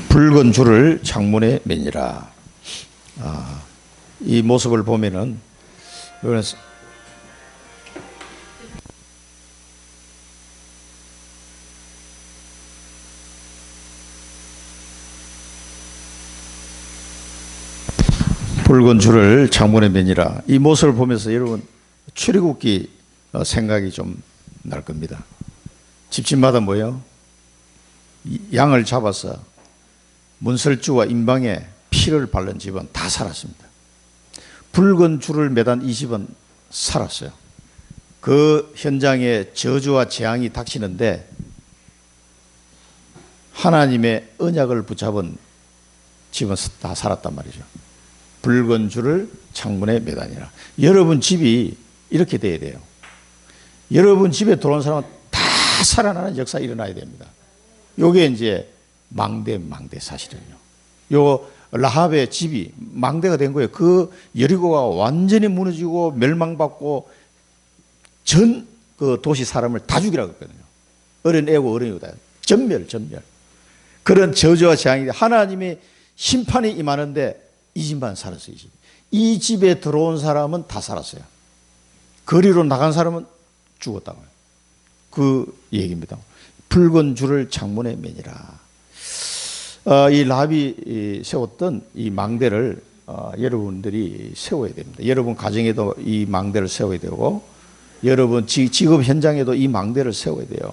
붉은 줄을 창문에 매니라. 이 모습을 보면은 붉은 줄을 창문에 매니라. 이 모습을 보면서 여러분 출애굽기 생각이 좀 날 겁니다. 집집마다 뭐예요? 양을 잡아서 문설주와 임방에 피를 바른 집은 다 살았습니다. 붉은 줄을 매단 이 집은 살았어요. 그 현장에 저주와 재앙이 닥치는데 하나님의 언약을 붙잡은 집은 다 살았단 말이죠. 붉은 줄을 창문에 매다니라. 여러분 집이 이렇게 돼야 돼요. 여러분 집에 들어온 사람은 다 살아나는 역사 일어나야 됩니다. 요게 이제 망대 사실은요. 요 라합의 집이 망대가 된 거예요. 그 여리고가 완전히 무너지고 멸망받고 전 그 도시 사람을 다 죽이라고 했거든요. 어린 애고 어린이고 다 전멸. 그런 저주와 재앙이 하나님의 심판이 임하는데 이 집만 살았어요. 이 집에 들어온 사람은 다 살았어요. 거리로 나간 사람은 죽었다고요. 그 얘기입니다. 붉은 줄을 창문에 매니라. 이 라합이 세웠던 이 망대를 여러분들이 세워야 됩니다. 여러분 가정에도 이 망대를 세워야 되고 여러분 직업 현장에도 이 망대를 세워야 돼요.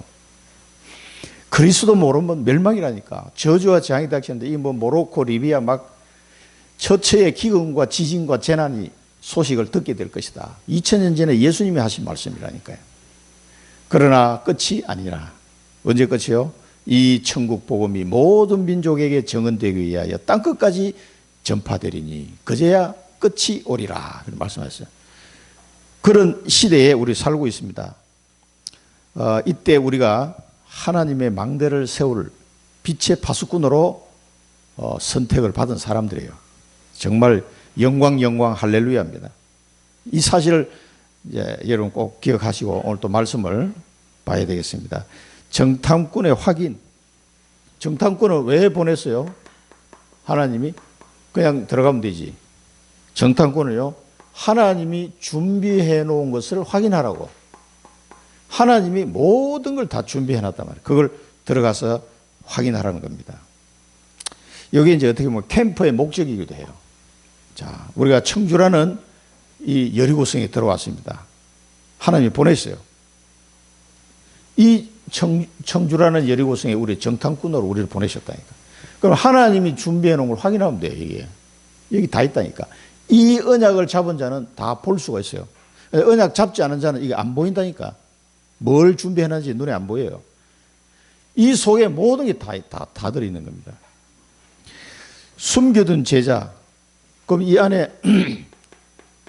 그리스도 모르면 멸망이라니까. 저주와 재앙이 닥치는데 이 모로코 리비아 막 처처의 기근과 지진과 재난이 소식을 듣게 될 것이다. 2000년 전에 예수님이 하신 말씀이라니까요. 그러나 끝이 아니라 언제 끝이요? 이 천국 복음이 모든 민족에게 정언되기 위하여 땅끝까지 전파되리니 그제야 끝이 오리라 말씀하셨어요. 그런 시대에 우리 살고 있습니다. 이때 우리가 하나님의 망대를 세울 빛의 파수꾼으로 선택을 받은 사람들이에요. 정말 영광 할렐루야입니다. 이 사실을 여러분 꼭 기억하시고 오늘 또 말씀을 봐야 되겠습니다. 정탐꾼의 확인. 정탐꾼을 왜 보냈어요? 하나님이 그냥 들어가면 되지. 정탐꾼을요, 하나님이 준비해 놓은 것을 확인하라고. 하나님이 모든 걸 다 준비해 놨단 말이에요. 그걸 들어가서 확인하라는 겁니다. 여기 이제 어떻게 보면 캠프의 목적이기도 해요. 자, 우리가 청주라는 이 여리고성에 들어왔습니다. 하나님이 보냈어요. 이 청주라는 여리고성에 우리 정탐꾼으로 우리를 보내셨다니까. 그럼 하나님이 준비해 놓은 걸 확인하면 돼요, 이게. 여기 다 있다니까. 이 언약을 잡은 자는 다 볼 수가 있어요. 언약 잡지 않은 자는 이게 안 보인다니까. 뭘 준비해 놨는지 눈에 안 보여요. 이 속에 모든 게 다 들어있는 겁니다. 숨겨둔 제자. 그럼 이 안에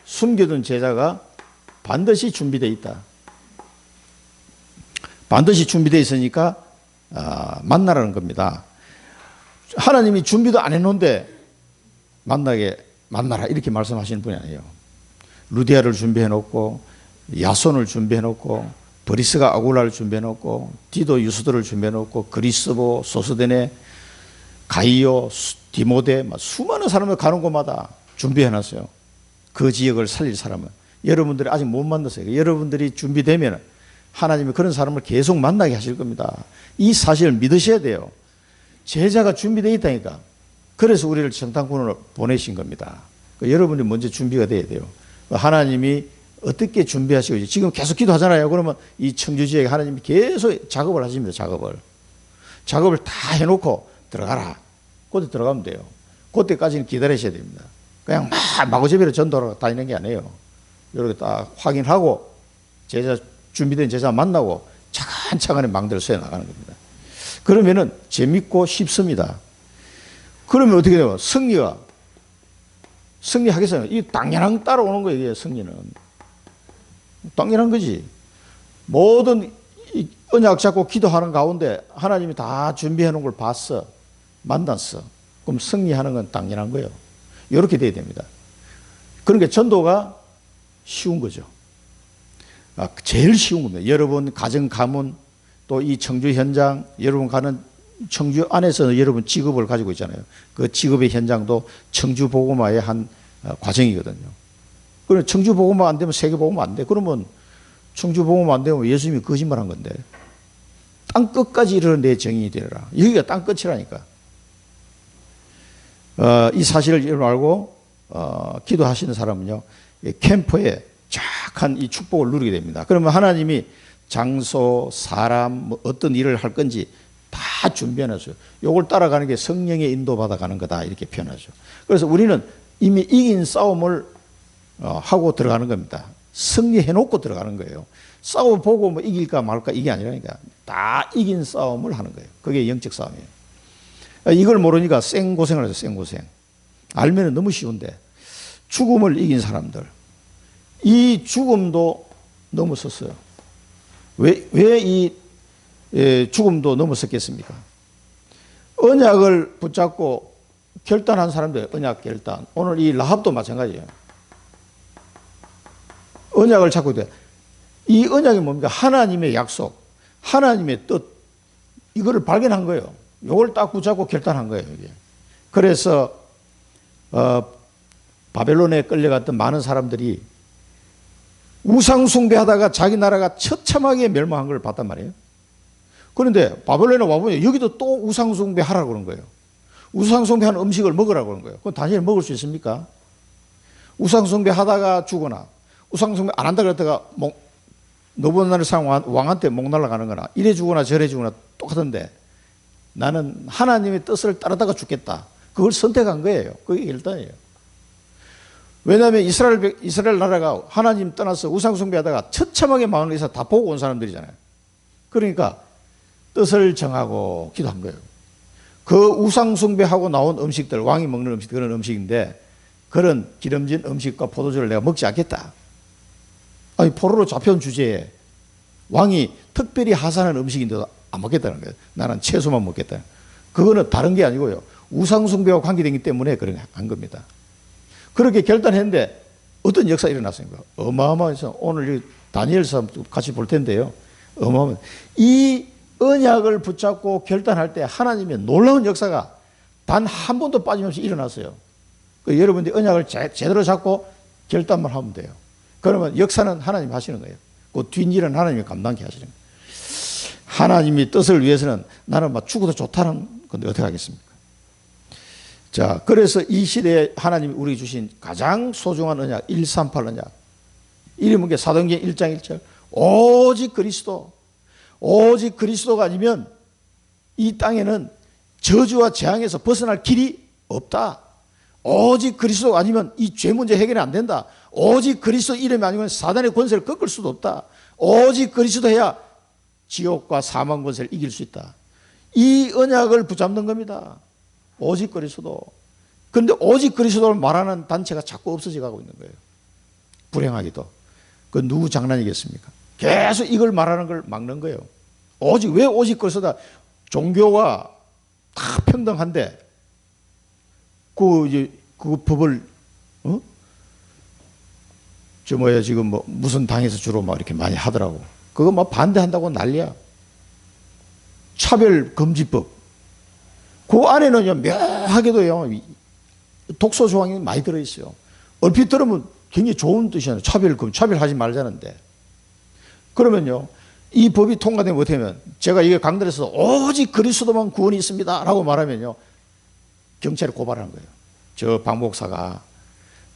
숨겨둔 제자가 반드시 준비되어 있다. 반드시 준비되어 있으니까 만나라는 겁니다. 하나님이 준비도 안 해놓은데 만나라 이렇게 말씀하시는 분이 아니에요. 루디아를 준비해놓고 야손을 준비해놓고 브리스가 아굴라를 준비해놓고 디도 유스도를 준비해놓고 그리스보 소스데네 가이오 디모데 수많은 사람들 가는 곳마다 준비해놨어요. 그 지역을 살릴 사람은. 여러분들이 아직 못 만났어요. 여러분들이 준비되면 하나님이 그런 사람을 계속 만나게 하실 겁니다. 이 사실을 믿으셔야 돼요. 제자가 준비되어 있다니까. 그래서 우리를 정탐꾼으로 보내신 겁니다. 여러분이 먼저 준비가 돼야 돼요. 하나님이 어떻게 준비하시고 지금 계속 기도하잖아요. 그러면 이 청주지역에 하나님이 계속 작업을 하십니다. 작업을 다 해놓고 들어가라. 그때 들어가면 돼요. 그때까지는 기다리셔야 됩니다. 그냥 마구잡이로 전도로 다니는 게 아니에요. 이렇게 딱 확인하고 준비된 제자 만나고 차근차근히 망대를 쇠 나가는 겁니다. 그러면은 재밌고 쉽습니다. 그러면 어떻게 돼요? 승리하겠어요. 이 당연한 따라오는 거예요. 이게 승리는. 당연한 거지. 모든 언약 잡고 기도하는 가운데 하나님이 다 준비해 놓은 걸 봤어. 만났어. 그럼 승리하는 건 당연한 거예요. 이렇게 돼야 됩니다. 그러니까 전도가 쉬운 거죠. 제일 쉬운 겁니다. 여러분 가정 가문 또 이 청주 현장 여러분 가는 청주 안에서 여러분 직업을 가지고 있잖아요. 그 직업의 현장도 청주 복음화의 한 과정이거든요. 그럼 청주 복음화 안 되면 세계 복음화 안 돼. 그러면 청주 복음화 안 되면 예수님이 거짓말한 건데. 땅 끝까지 이르러 내 정인이 되리라. 여기가 땅 끝이라니까. 이 사실을 여러분 알고 기도하시는 사람은요, 캠프에 착한 이 축복을 누리게 됩니다. 그러면 하나님이 장소, 사람, 뭐 어떤 일을 할 건지 다 준비해놨어요. 요걸 따라가는 게 성령의 인도받아 가는 거다, 이렇게 표현하죠. 그래서 우리는 이미 이긴 싸움을 하고 들어가는 겁니다. 승리해놓고 들어가는 거예요. 싸워보고 뭐 이길까 말까 이게 아니라니까. 다 이긴 싸움을 하는 거예요. 그게 영적 싸움이에요. 이걸 모르니까 생고생을 하죠. 생고생. 알면 너무 쉬운데 죽음을 이긴 사람들, 이 죽음도 넘어섰어요. 왜 이 죽음도 넘어섰겠습니까? 언약을 붙잡고 결단한 사람들, 언약 결단. 오늘 이 라합도 마찬가지예요. 언약을 잡고 있대. 이 언약이 뭡니까? 하나님의 약속, 하나님의 뜻, 이거를 발견한 거예요. 이걸 딱 붙잡고 결단한 거예요. 이게. 그래서 바벨론에 끌려갔던 많은 사람들이 우상 숭배하다가 자기 나라가 처참하게 멸망한 걸 봤단 말이에요. 그런데 바벨론에 와보면 여기도 또 우상 숭배하라고 그런 거예요. 우상 숭배하는 음식을 먹으라고 그런 거예요. 그럼 다니엘 먹을 수 있습니까? 우상 숭배하다가 죽거나 우상 숭배 안 한다 그랬다가 너부갓네살 왕한테 목 날라가는 거나 이래 죽거나 저래 죽거나 똑같은데 나는 하나님의 뜻을 따르다가 죽겠다. 그걸 선택한 거예요. 그게 결단이에요. 왜냐하면 이스라엘 나라가 하나님 떠나서 우상숭배하다가 처참하게 망한 것에서 다 보고 온 사람들이잖아요. 그러니까 뜻을 정하고 기도한 거예요. 그 우상숭배하고 나온 음식들, 왕이 먹는 음식, 그런 음식인데 그런 기름진 음식과 포도주를 내가 먹지 않겠다. 아니, 포로로 잡혀온 주제에 왕이 특별히 하산한 음식인데도 안 먹겠다는 거예요. 나는 채소만 먹겠다. 그거는 다른 게 아니고요. 우상숭배와 관계되기 때문에 그렇게 한 겁니다. 그렇게 결단했는데 어떤 역사가 일어났습니까? 어마어마해서 오늘 다니엘서 같이 볼 텐데요. 어마어마해. 이 언약을 붙잡고 결단할 때 하나님의 놀라운 역사가 단 한 번도 빠짐없이 일어났어요. 여러분들이 언약을 제대로 잡고 결단만 하면 돼요. 그러면 역사는 하나님이 하시는 거예요. 그 뒷일은 하나님이 감당케 하시는 거예요. 하나님이 뜻을 위해서는 나는 막 죽어도 좋다는 건데 어떻게 하겠습니까? 자, 그래서 이 시대에 하나님이 우리에게 주신 가장 소중한 언약, 138 언약. 이름은 게 사도행전 1장 1절. 오직 그리스도, 오직 그리스도가 아니면 이 땅에는 저주와 재앙에서 벗어날 길이 없다. 오직 그리스도가 아니면 이 죄 문제 해결이 안 된다. 오직 그리스도 이름이 아니면 사단의 권세를 꺾을 수도 없다. 오직 그리스도 해야 지옥과 사망 권세를 이길 수 있다. 이 언약을 붙잡는 겁니다. 오직 그리스도. 그런데 오직 그리스도를 말하는 단체가 자꾸 없어져 가고 있는 거예요. 불행하게도. 그 누구 장난이겠습니까? 계속 이걸 말하는 걸 막는 거예요. 왜 오직 그리스도다. 종교와 다 평등한데 그 법을 지금 무슨 당에서 주로 막 이렇게 많이 하더라고. 그거 막 반대한다고 난리야. 차별금지법. 그 안에는 묘하게도요, 독소 조항이 많이 들어있어요. 얼핏 들으면 굉장히 좋은 뜻이잖아요. 차별하지 말자는데. 그러면요, 이 법이 통과되면 어떻게 하면, 제가 이게 강단에서 오직 그리스도만 구원이 있습니다 라고 말하면요, 경찰에 고발하는 거예요. 저 박 목사가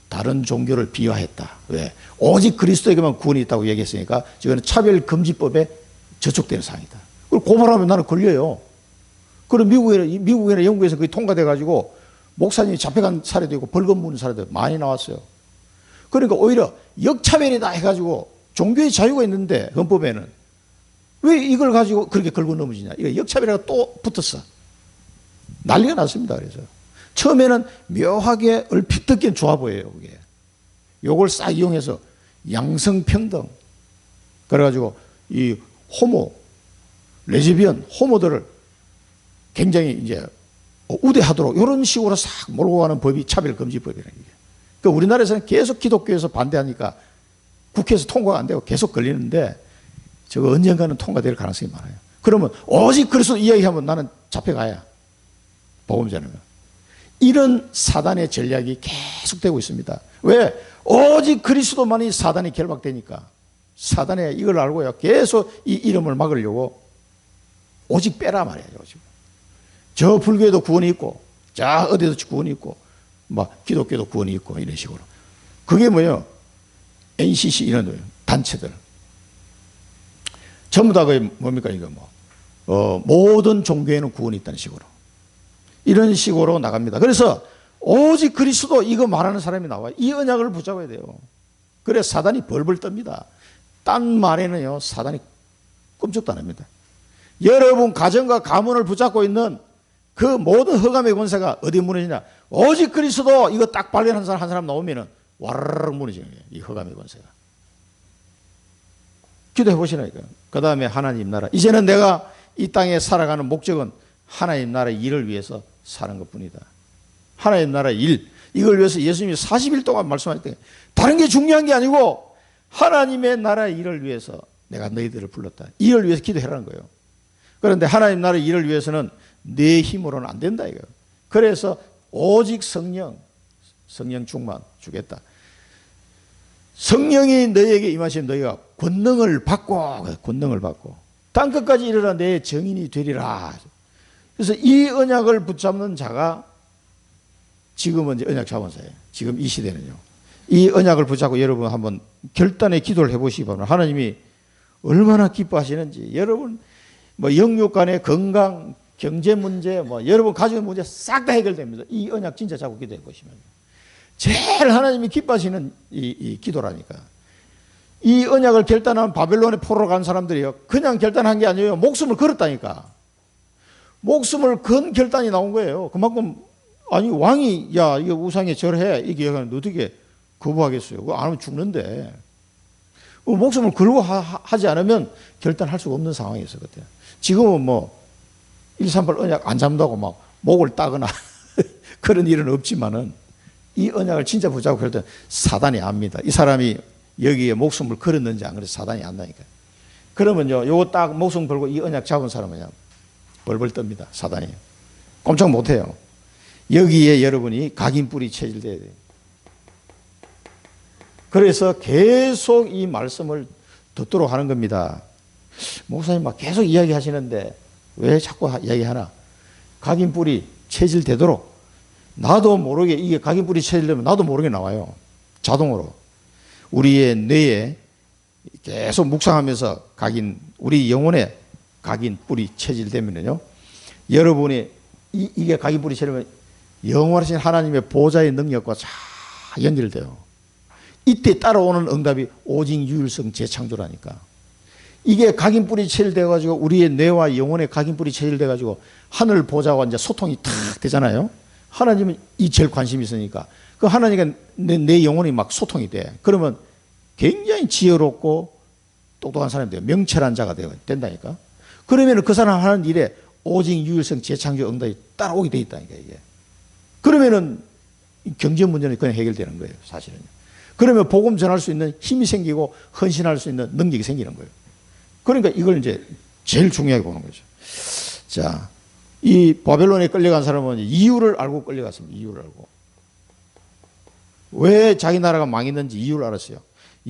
다른 종교를 비하했다. 왜? 오직 그리스도에게만 구원이 있다고 얘기했으니까 저거는 차별금지법에 저촉되는 사항이다. 그걸 고발하면 나는 걸려요. 그럼 미국이나 영국에서 그게 통과돼가지고 목사님이 잡혀간 사례도 있고 벌금 무는 사례도 많이 나왔어요. 그러니까 오히려 역차별이다 해가지고 종교의 자유가 있는데 헌법에는 왜 이걸 가지고 그렇게 걸고 넘어지냐. 이거 역차별이라고 또 붙었어. 난리가 났습니다. 그래서 처음에는 묘하게 얼핏 듣기엔 좋아 보여요. 그게. 요걸 싹 이용해서 양성평등. 그래가지고 이 레즈비언, 호모들을 굉장히 이제 우대하도록 이런 식으로 싹 몰고 가는 법이 차별금지법이라는 게. 그러니까 우리나라에서는 계속 기독교에서 반대하니까 국회에서 통과가 안 되고 계속 걸리는데 저거 언젠가는 통과될 가능성이 많아요. 그러면 오직 그리스도 이야기하면 나는 잡혀가야. 복음 전하면. 이런 사단의 전략이 계속되고 있습니다. 왜? 오직 그리스도만이 사단이 결박되니까. 사단이 이걸 알고요. 계속 이 이름을 막으려고 오직 빼라 말이에요. 오직. 저 불교에도 구원이 있고, 저 어디도 구원이 있고, 막 기독교도 구원이 있고 이런 식으로. 그게 뭐예요? NCC 이런 단체들. 전부 다 그게 뭡니까 이거 뭐 모든 종교에는 구원이 있다는 식으로. 이런 식으로 나갑니다. 그래서 오직 그리스도 이거 말하는 사람이 나와요. 이 언약을 붙잡아야 돼요. 그래 사단이 벌벌 떱니다. 딴 말에는요 사단이 끔찍도 안 합니다. 여러분 가정과 가문을 붙잡고 있는 그 모든 흑암의 권세가 어디 무너지냐? 오직 그리스도 이거 딱 발견한 사람 한 사람 나오면은 와르르 무너지는 거예요. 이 흑암의 권세가. 기도해 보시라니까요. 그 다음에 하나님 나라. 이제는 내가 이 땅에 살아가는 목적은 하나님 나라 일을 위해서 사는 것 뿐이다. 하나님 나라 일. 이걸 위해서 예수님이 40일 동안 말씀하셨던 게 다른 게 중요한 게 아니고 하나님의 나라 일을 위해서 내가 너희들을 불렀다. 이를 위해서 기도해라는 거예요. 그런데 하나님 나라 일을 위해서는 내 힘으로는 안 된다 이거예요. 그래서 오직 성령 충만 주겠다. 성령이 너희에게 임하시면 너희가 권능을 받고 땅 끝까지 이르러 내 증인이 되리라. 그래서 이 언약을 붙잡는 자가 지금은 이제 언약 잡은 자예요. 지금 이 시대는요. 이 언약을 붙잡고 여러분 한번 결단의 기도를 해보시기 바랍니다. 하나님이 얼마나 기뻐하시는지. 여러분 뭐 영육 간의 건강, 경제 문제, 뭐 여러분 가정의 문제 싹 다 해결됩니다. 이 언약 진짜 잡고 기도해 보시면. 제일 하나님이 기뻐하시는 이 기도라니까. 이 언약을 결단한 바벨론의 포로로 간 사람들이요. 그냥 결단한 게 아니에요. 목숨을 걸었다니까. 목숨을 건 결단이 나온 거예요. 그만큼 아니 왕이 야 이거 우상에 절해 이게 얘기하는데 어떻게 거부하겠어요? 그거 안 하면 죽는데. 목숨을 걸고 하지 않으면 결단할 수가 없는 상황이었어요. 그때. 지금은 뭐 138 언약 안 잡는다고 막 목을 따거나 그런 일은 없지만은 이 언약을 진짜 붙잡고 그럴 때 사단이 압니다. 이 사람이 여기에 목숨을 걸었는지 안 그래서 사단이 안다니까요. 그러면요, 요거 딱 목숨 걸고 이 언약 잡은 사람은요, 벌벌 떱니다. 사단이. 꼼짝 못해요. 여기에 여러분이 각인뿔이 체질돼야 돼요. 그래서 계속 이 말씀을 듣도록 하는 겁니다. 목사님 막 계속 이야기하시는데 왜 자꾸 이야기하나? 각인뿔이 체질되도록 나도 모르게 이게 각인뿔이 체질되면 나도 모르게 나와요. 자동으로. 우리의 뇌에 계속 묵상하면서 우리 영혼에 각인뿔이 체질되면요. 여러분이 이게 각인뿔이 체질되면 영원하신 하나님의 보좌의 능력과 잘 연결돼요. 이때 따라오는 응답이 오직 유일성 재창조라니까. 이게 각인뿔이 체질돼가지고 우리의 뇌와 영혼에 각인뿔이 체질돼가지고 하늘 보좌와 이제 소통이 탁 되잖아요. 하나님은 이 제일 관심이 있으니까 그 하나님과 내 영혼이 막 소통이 돼. 그러면 굉장히 지혜롭고 똑똑한 사람이 돼요. 명철한 자가 된다니까. 그러면 그 사람 하는 일에 오직 유일성 재창조 응답이 따라오게 돼 있다니까 이게. 그러면은 경제 문제는 그냥 해결되는 거예요, 사실은. 그러면 복음 전할 수 있는 힘이 생기고 헌신할 수 있는 능력이 생기는 거예요. 그러니까 이걸 이제 제일 중요하게 보는 거죠. 자, 이 바벨론에 끌려간 사람은 이유를 알고 끌려갔습니다. 이유를 알고. 왜 자기 나라가 망했는지 이유를 알았어요.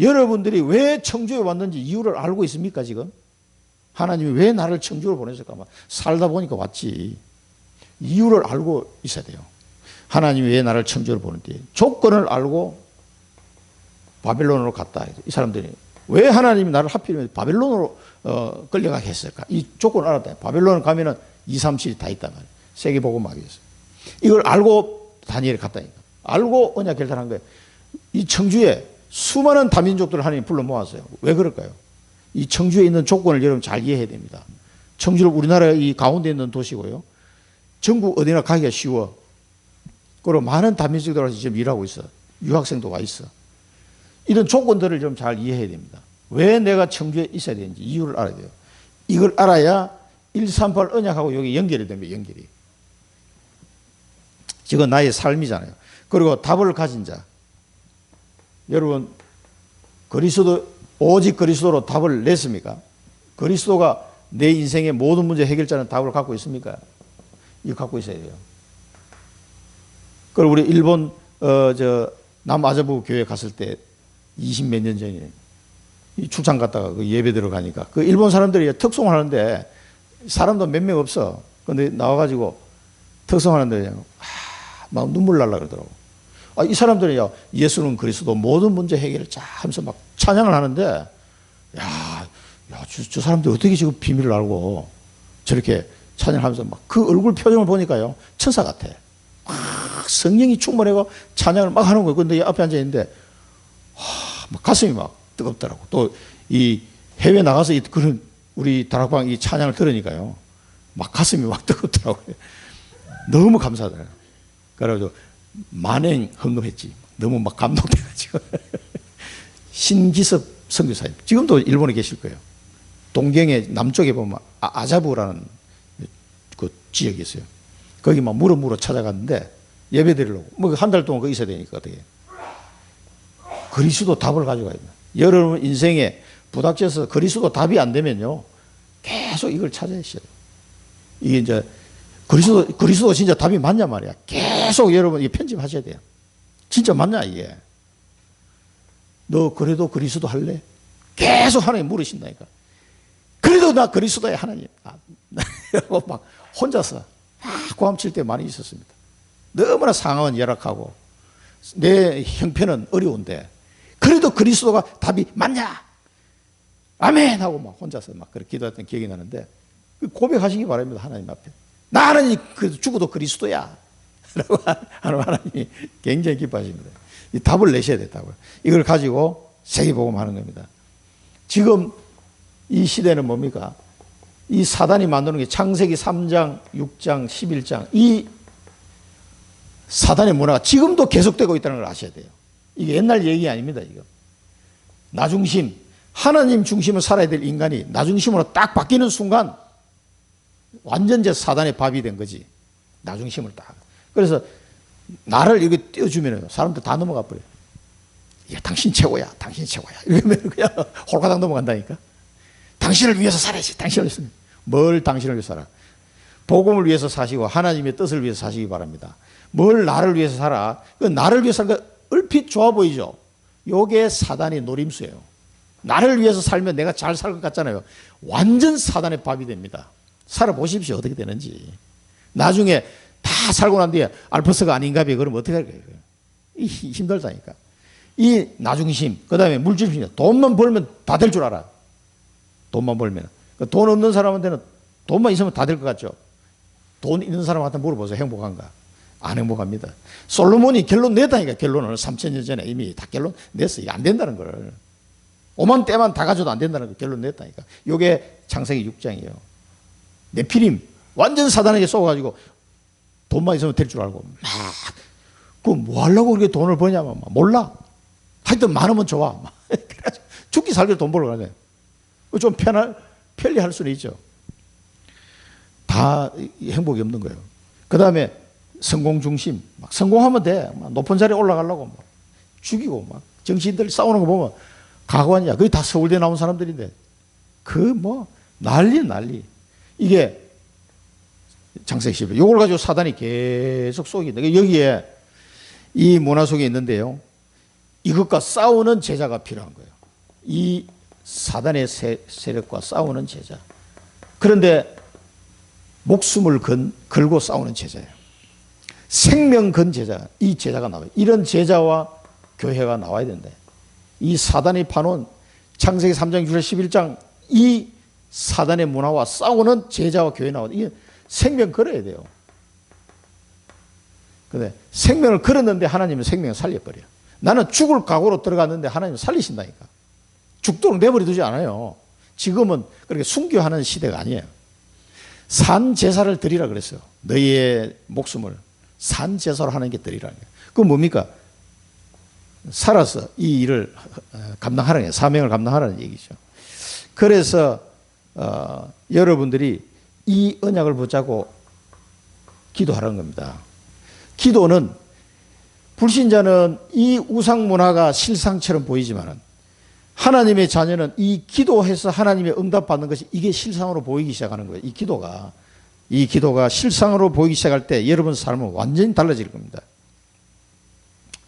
여러분들이 왜 청주에 왔는지 이유를 알고 있습니까, 지금? 하나님이 왜 나를 청주로 보냈을까? 살다 보니까 왔지. 이유를 알고 있어야 돼요. 하나님이 왜 나를 청주로 보냈지? 조건을 알고 바벨론으로 갔다. 이 사람들이 왜 하나님이 나를 하필이면 바벨론으로 끌려가게 했을까? 이 조건을 알았다. 바벨론 가면은 2, 3, 7이 다 있단 말이에요. 세계복음학이 있어요. 이걸 알고 다니엘이 갔다니까. 알고 언약 결단한 거예요. 이 청주에 수많은 다민족들을 하나님이 불러 모았어요. 왜 그럴까요? 이 청주에 있는 조건을 여러분 잘 이해해야 됩니다. 청주는 우리나라 이 가운데 있는 도시고요. 전국 어디나 가기가 쉬워. 그리고 많은 다민족들 와서 지금 일하고 있어. 유학생도 와 있어. 이런 조건들을 좀 잘 이해해야 됩니다. 왜 내가 청주에 있어야 되는지 이유를 알아야 돼요. 이걸 알아야 138 언약하고 여기 연결이 됩니다. 연결이. 지금 나의 삶이잖아요. 그리고 답을 가진 자. 여러분 그리스도 오직 그리스도로 답을 냈습니까? 그리스도가 내 인생의 모든 문제 해결자는 답을 갖고 있습니까? 이거 갖고 있어야 돼요. 그걸 우리 일본 남아자부 교회 갔을 때 20몇 년 전에 이 출장 갔다가 그 예배 들어가니까 그 일본 사람들이 특송하는데 사람도 몇 명 없어. 근데 나와가지고 특송하는데 그냥 막 눈물 날라 그러더라고. 이 사람들이 예수는 그리스도 모든 문제 해결을 쫙 하면서 막 찬양을 하는데 저 사람들 어떻게 지금 비밀을 알고 저렇게 찬양하면서 막 그 얼굴 표정을 보니까요 천사 같아. 성령이 충만해서 찬양을 막 하는 거예요. 근데 앞에 앉아 있는데 막 가슴이 막 뜨겁더라고. 또 이 해외 나가서 그런 우리 다락방 이 찬양을 들으니까요 막 가슴이 막 뜨겁더라고요. 너무 감사하더라고요. 그래가지고 만행 헌금했지. 너무 막 감동돼가지고. 신기섭 선교사님 지금도 일본에 계실 거예요. 동경의 남쪽에 보면 아자부라는 그 지역이 있어요. 거기 막 물어 찾아갔는데 예배 드리려고 뭐 한 달 동안 거기 있어야 되니까 어떻게 그리스도 답을 가져가야 돼요. 여러분 인생에 부닥쳐서 그리스도 답이 안 되면요 계속 이걸 찾아야 돼요. 이게 이제 그리스도 진짜 답이 맞냐 말이야. 계속 여러분 이 편집하셔야 돼요. 진짜 맞냐 이게. 너 그래도 그리스도 할래? 계속 하나님 물으신다니까. 그래도 나 그리스도야 하나님. 막 혼자서 고함칠 때 많이 있었습니다. 너무나 상황은 열악하고 내 형편은 어려운데 그래도 그리스도가 답이 맞냐? 아멘 하고 막 혼자서 막 그렇게 기도했던 기억이 나는데 고백하시기 바랍니다. 하나님 앞에. 나는 죽어도 그리스도야. 라고 하는 하나님이 굉장히 기뻐하십니다. 이 답을 내셔야 됐다고요. 이걸 가지고 세계복음하는 겁니다. 지금 이 시대는 뭡니까? 이 사단이 만드는 게 창세기 3장, 6장, 11장 이 사단의 문화가 지금도 계속되고 있다는 걸 아셔야 돼요. 이게 옛날 얘기 아닙니다. 이거. 나중심, 하나님 중심으로 살아야 될 인간이 나중심으로 딱 바뀌는 순간 완전 제 사단의 밥이 된 거지. 나중심을 딱. 그래서 나를 여기 띄워주면 사람들 다 넘어가 버려요. 야, 당신 최고야. 당신 최고야. 이러면 그냥 홀가당 넘어간다니까. 당신을 위해서 살아야지. 당신을 위해서. 뭘 당신을 위해서 살아? 복음을 위해서 사시고 하나님의 뜻을 위해서 사시기 바랍니다. 뭘 나를 위해서 살아? 그 나를 위해서 사는 거 얼핏 좋아 보이죠? 요게 사단의 노림수예요. 나를 위해서 살면 내가 잘 살 것 같잖아요. 완전 사단의 밥이 됩니다. 살아보십시오. 어떻게 되는지. 나중에 다 살고 난 뒤에 알프스가 아닌가 봐. 그러면 어떻게 할 거예요? 힘들다니까. 이 나중심, 그 다음에 물질심, 돈만 벌면 다 될 줄 알아. 돈만 벌면. 돈 없는 사람한테는 돈만 있으면 다 될 것 같죠? 돈 있는 사람한테 물어보세요. 행복한가? 안 행복합니다. 솔로몬이 결론 냈다니까. 결론을 3000년 전에 이미 다 결론 냈어. 이게 안 된다는 걸. 오만 때만 다 가져도 안 된다는 걸 결론 냈다니까. 이게 창세기 6장이에요. 네피림 완전 사단에게 쏘가지고 돈만 있으면 될 줄 알고 막 그 뭐 하려고 그렇게 돈을 버냐면 몰라. 하여튼 많으면 좋아. 그래가지고 죽기 살기 돈 벌러 가야 돼. 좀 편리할 수는 있죠. 다 행복이 없는 거예요. 그 다음에 성공 중심. 막 성공하면 돼. 막 높은 자리에 올라가려고 막 죽이고 막 정치인들 싸우는 거 보면 가관이야. 그게 다 서울대 나온 사람들인데 그 뭐 난리. 이게 창세기 10일. 이걸 가지고 사단이 계속 속이다. 여기에 이 문화 속에 있는데요. 이것과 싸우는 제자가 필요한 거예요. 이 사단의 세력과 싸우는 제자. 그런데 목숨을 걸고 싸우는 제자예요. 생명 건 제자. 이 제자가 나와요. 이런 제자와 교회가 나와야 된다. 이 사단이 파놓은 창세기 3장 6절 11장 이 사단의 문화와 싸우는 제자와 교회 나와야 돼. 이게 생명 걸어야 돼요. 근데 생명을 걸었는데 하나님은 생명을 살려버려요. 나는 죽을 각오로 들어갔는데 하나님은 살리신다니까. 죽도록 내버려 두지 않아요. 지금은 그렇게 순교하는 시대가 아니에요. 산 제사를 드리라 그랬어요. 너희의 목숨을 산 제사로 하는 게 드리라는 거예요. 그건 뭡니까? 살아서 이 일을 감당하라는 거예요. 사명을 감당하라는 얘기죠. 그래서 여러분들이 이 언약을 붙잡고 기도하라는 겁니다. 기도는 불신자는 이 우상 문화가 실상처럼 보이지만은 하나님의 자녀는 이 기도해서 하나님의 응답받는 것이 이게 실상으로 보이기 시작하는 거예요. 이 기도가 실상으로 보이기 시작할 때 여러분 삶은 완전히 달라질 겁니다.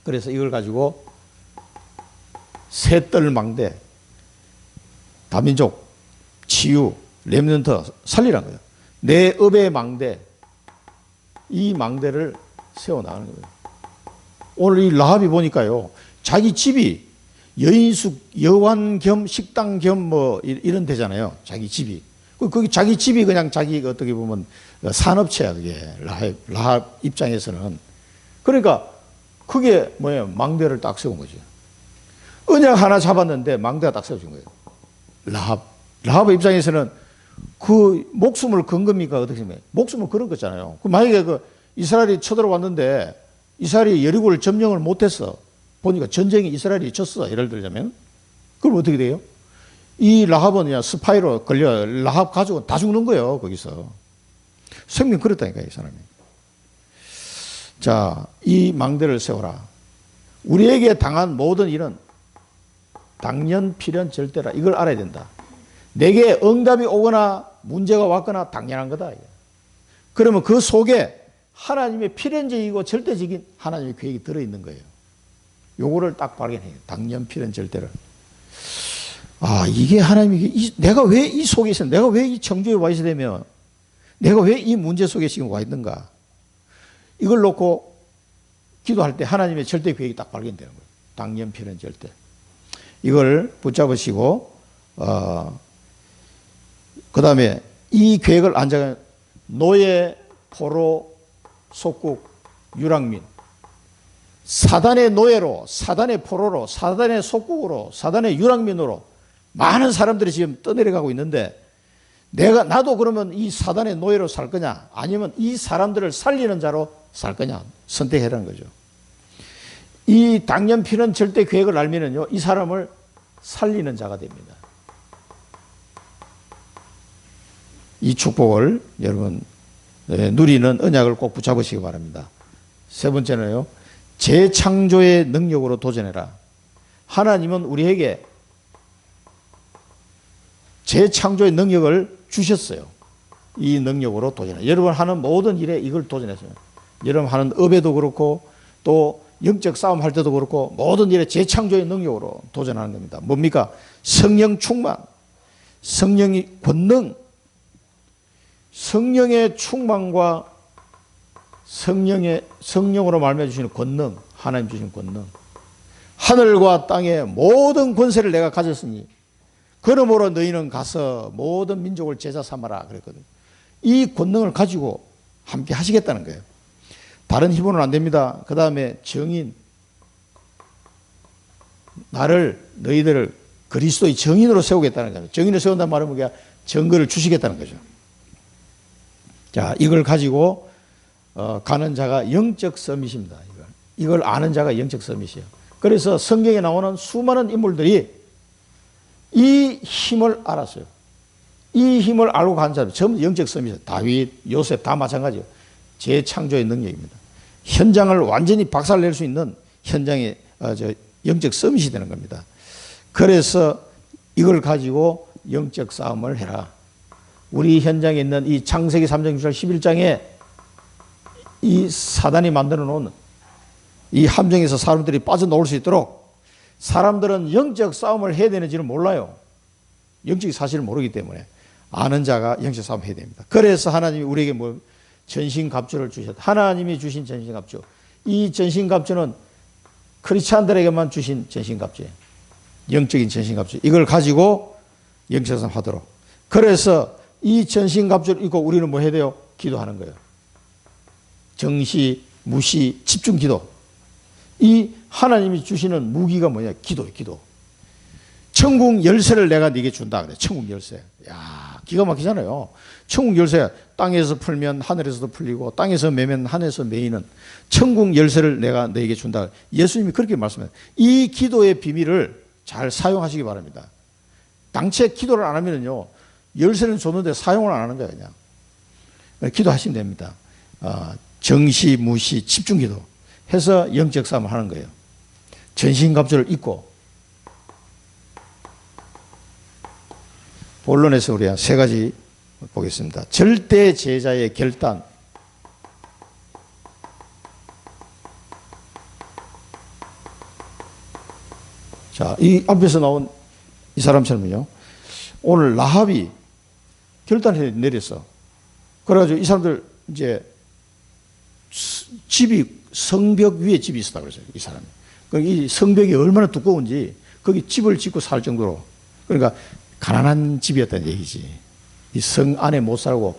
그래서 이걸 가지고 새떨망대, 다민족, 치유, 렘넌트 살리라는 거예요. 내 업의 망대, 이 망대를 세워나가는 거예요. 오늘 이 라합이 보니까요, 자기 집이 여인숙, 여관 겸 식당 겸 뭐 이런 데잖아요. 자기 집이. 거기 자기 집이 그냥 자기 어떻게 보면 산업체야, 그게. 라합 입장에서는. 그러니까 그게 뭐예요? 망대를 딱 세운 거죠. 언약 하나 잡았는데 망대가 딱 세워진 거예요. 라합의 입장에서는 그 목숨을 건 겁니까? 어떻게 생각해요? 목숨을 걸은 거잖아요. 만약에 이스라엘이 쳐들어왔는데 이스라엘이 여리고를 점령을 못했어. 보니까 전쟁에 이스라엘이 졌어. 예를 들자면. 그럼 어떻게 돼요? 이 라합은 그냥 스파이로 걸려 라합 가족은 다 죽는 거예요. 거기서. 생명 걸었다니까, 이 사람이. 자, 이 망대를 세워라. 우리에게 당한 모든 일은 당연, 필연, 절대라. 이걸 알아야 된다. 내게 응답이 오거나 문제가 왔거나 당연한 거다. 그러면 그 속에 하나님의 필연적이고 절대적인 하나님의 계획이 들어있는 거예요. 요거를 딱 발견해요. 당연, 필연, 절대를. 아, 이게 하나님이, 내가 왜 이 속에 있어? 내가 왜 이 청주에 와 있어야 되며? 내가 왜 이 문제 속에 지금 와 있는가? 이걸 놓고 기도할 때 하나님의 절대 계획이 딱 발견되는 거예요. 당연, 필연, 절대. 이걸 붙잡으시고, 그 다음에 이 계획을 안정한 노예, 포로, 속국, 유랑민. 사단의 노예로, 사단의 포로로, 사단의 속국으로, 사단의 유랑민으로 많은 사람들이 지금 떠내려가고 있는데 나도 그러면 이 사단의 노예로 살 거냐? 아니면 이 사람들을 살리는 자로 살 거냐? 선택해라는 거죠. 이 당연, 필연, 절대 계획을 알면은요, 이 사람을 살리는 자가 됩니다. 이 축복을 여러분 누리는 언약을 꼭 붙잡으시기 바랍니다. 세 번째는요, 재창조의 능력으로 도전해라. 하나님은 우리에게 재창조의 능력을 주셨어요. 이 능력으로 도전해라. 여러분 하는 모든 일에 이걸 도전했어요. 여러분 하는 업에도 그렇고 또 영적 싸움 할 때도 그렇고 모든 일에 재창조의 능력으로 도전하는 겁니다. 뭡니까? 성령 충만, 성령의 권능, 성령의 충만과 성령으로 말미암아 주시는 권능, 하나님 주신 권능. 하늘과 땅의 모든 권세를 내가 가졌으니 그러므로 너희는 가서 모든 민족을 제자 삼아라 그랬거든요. 이 권능을 가지고 함께 하시겠다는 거예요. 다른 힘으로는 안 됩니다. 그 다음에 정인, 너희들을 그리스도의 정인으로 세우겠다는 거예요. 정인을 세운다는 말은 뭐야? 증거를 주시겠다는 거죠. 자, 이걸 가지고 가는 자가 영적 서밋입니다. 이걸 아는 자가 영적 서밋이에요. 그래서 성경에 나오는 수많은 인물들이 이 힘을 알았어요. 이 힘을 알고 간 사람 전부 영적 서밋이에요. 다윗, 요셉 다 마찬가지예요. 재창조의 능력입니다. 현장을 완전히 박살낼 수 있는 현장의 영적 서밋이 되는 겁니다. 그래서 이걸 가지고 영적 싸움을 해라. 우리 현장에 있는 이 창세기 3장 6절 11장에 이 사단이 만들어 놓은 이 함정에서 사람들이 빠져나올 수 있도록 사람들은 영적 싸움을 해야 되는지는 몰라요. 영적 사실을 모르기 때문에 아는 자가 영적 싸움을 해야 됩니다. 그래서 하나님이 우리에게 전신갑주를 주셨다. 하나님이 주신 전신갑주. 이 전신갑주는 크리스찬들에게만 주신 전신갑주예요. 영적인 전신갑주. 이걸 가지고 영적 싸움 하도록. 그래서 이 전신갑주를 입고 우리는 뭐 해야 돼요? 기도하는 거예요. 정시, 무시, 집중 기도. 이 하나님이 주시는 무기가 뭐냐? 기도예요, 기도. 천국 열쇠를 내가 네게 준다 그래. 천국 열쇠. 야, 기가 막히잖아요. 천국 열쇠. 땅에서 풀면 하늘에서도 풀리고 땅에서 매면 하늘에서 매이는 천국 열쇠를 내가 너에게 준다. 예수님이 그렇게 말씀해요. 이 기도의 비밀을 잘 사용하시기 바랍니다. 당최 기도를 안 하면요, 열쇠는 줬는데 사용을 안 하는 거예요, 그냥. 기도하시면 됩니다. 정시, 무시, 집중 기도 해서 영적 싸움을 하는 거예요. 전신갑주를 입고 본론에서 우리 한 세 가지 보겠습니다. 절대 제자의 결단. 자, 이 앞에서 나온 이 사람처럼요. 오늘 라합이 결단을 내렸어. 그래가지고 이 사람들 이제 집이 성벽 위에 집이 있었다 그랬어요. 이 사람이. 이 성벽이 얼마나 두꺼운지 거기 집을 짓고 살 정도로, 그러니까 가난한 집이었다는 얘기지. 이 성 안에 못 살고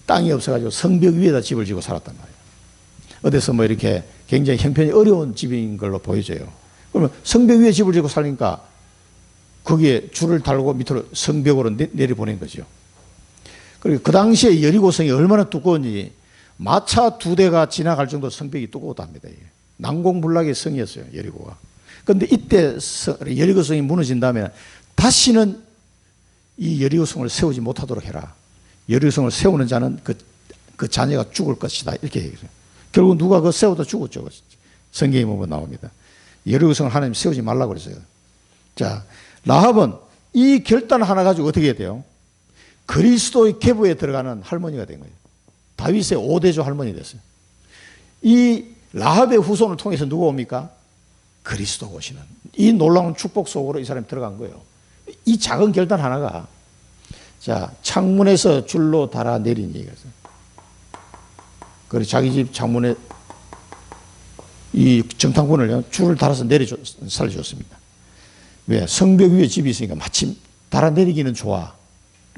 땅이 없어가지고 성벽 위에다 집을 짓고 살았단 말이에요. 어디서 뭐 이렇게 굉장히 형편이 어려운 집인 걸로 보여져요. 그러면 성벽 위에 집을 짓고 살니까 거기에 줄을 달고 밑으로 성벽으로 내려보낸 거죠. 그리고 그 당시에 여리고성이 얼마나 두꺼운지 마차 2대가 지나갈 정도 성벽이 두꺼웠답니다. 난공불락의 성이었어요, 여리고가. 그런데 이때 여리고성이 무너진 다음에 다시는 이 여리고성을 세우지 못하도록 해라. 여리고성을 세우는 자는 그 자녀가 죽을 것이다. 이렇게 얘기해요. 결국 누가 그거 세우다 죽었죠. 성경에 보면 나옵니다. 여리고성을 하나님 세우지 말라고 그랬어요. 자, 라합은 이 결단 하나 가지고 어떻게 해야 돼요? 그리스도의 계보에 들어가는 할머니가 된 거예요. 다윗의 5대조 할머니 됐어요. 이 라합의 후손을 통해서 누가 옵니까? 그리스도가 오시는 이 놀라운 축복 속으로 이 사람이 들어간 거예요. 이 작은 결단 하나가, 자, 창문에서 줄로 달아 내린 얘기였어요. 그리고 자기 집 창문에 이 정탐꾼을 줄을 달아서 살려줬습니다. 왜? 성벽 위에 집이 있으니까 마침 달아 내리기는 좋아.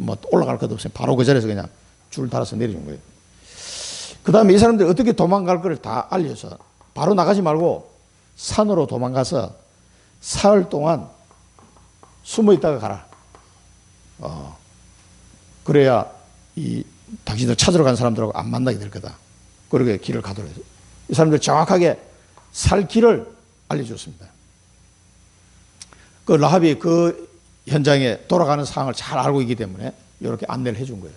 뭐 올라갈 것도 없어요. 바로 그 자리에서 그냥 줄 달아서 내려준 거예요. 그 다음에 이 사람들이 어떻게 도망갈 걸 다 알려서 바로 나가지 말고 산으로 도망가서 사흘 동안 숨어 있다가 가라. 그래야 이 당신들 찾으러 간 사람들하고 안 만나게 될 거다. 그렇게 길을 가도록 해서 이 사람들 정확하게 살 길을 알려줬습니다. 그 라합이 그 현장에 돌아가는 상황을 잘 알고 있기 때문에 이렇게 안내를 해준 거예요.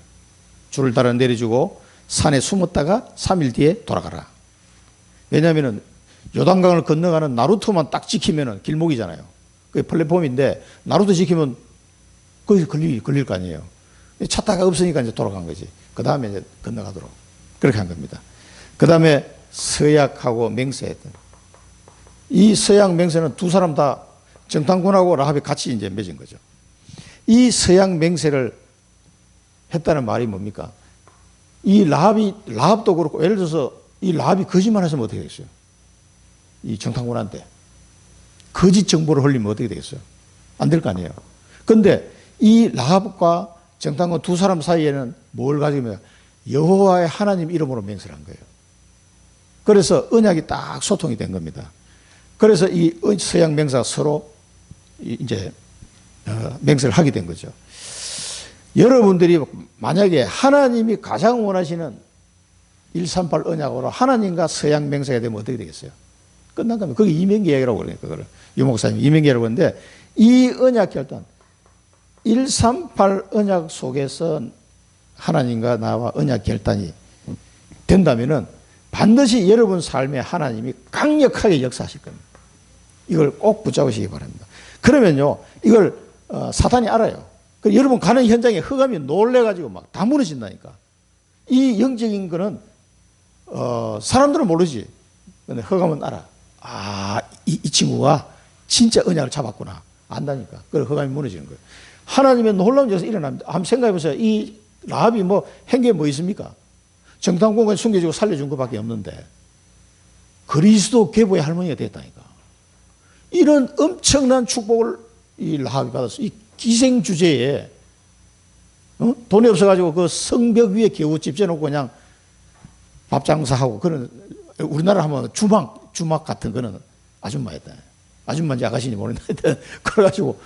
줄을 달아 내려주고 산에 숨었다가 3일 뒤에 돌아가라. 왜냐하면 요단강을 건너가는 나루토만 딱 지키면 길목이잖아요. 그게 플랫폼인데 나루토 지키면 거기서 걸릴 거 아니에요. 찾다가 없으니까 이제 돌아간 거지. 그 다음에 이제 건너가도록 그렇게 한 겁니다. 그 다음에 서약하고 맹세했던 이 서약 맹세는 두 사람 다 정탐꾼하고 라합이 같이 이제 맺은 거죠. 이 서약 맹세를 했다는 말이 뭡니까? 이 라합도 그렇고, 예를 들어서 이 라합이 거짓말 했으면 어떻게 되겠어요? 이 정탐꾼한테 거짓 정보를 흘리면 어떻게 되겠어요? 안 될 거 아니에요. 그런데 이 라합과 정탐꾼 두 사람 사이에는 뭘 가지고 있냐? 여호와의 하나님 이름으로 맹세를 한 거예요. 그래서 언약이 딱 소통이 된 겁니다. 그래서 이 서약 맹세가 서로 이제 맹세를 하게 된 거죠. 여러분들이 만약에 하나님이 가장 원하시는 138 언약으로 하나님과 서약 맹세가 되면 어떻게 되겠어요? 끝난 겁니다. 그게 이면계약이라고 그러니까 그거를 유 목사님 이면계약이라고 하는데, 이 언약 결단 138 언약 속에서 하나님과 나와 언약 결단이 된다면은 반드시 여러분 삶에 하나님이 강력하게 역사하실 겁니다. 이걸 꼭 붙잡으시기 바랍니다. 그러면요, 이걸 사탄이 알아요. 여러분 가는 현장에 흑암이 놀래가지고 막 다 무너진다니까. 이 영적인 거는 사람들은 모르지. 근데 흑암은 알아. 아, 이 친구가 진짜 언약을 잡았구나. 안다니까. 그래서 흑암이 무너지는 거예요. 하나님의 놀라운 일이 일어납니다. 한번 생각해 보세요. 이 라합이 한 게 뭐 있습니까? 정탐꾼을 숨겨주고 살려준 것밖에 없는데 그리스도 계보의 할머니가 됐다니까. 이런 엄청난 축복을 이 라합이 받았어. 이 기생 주제에 돈이 없어가지고 그 성벽 위에 겨우 집 지어놓고 그냥 밥 장사하고, 그런 우리나라 하면 주막 같은 거는 아줌마였다. 아줌마인지 아가씨인지 모르는데 그래가지고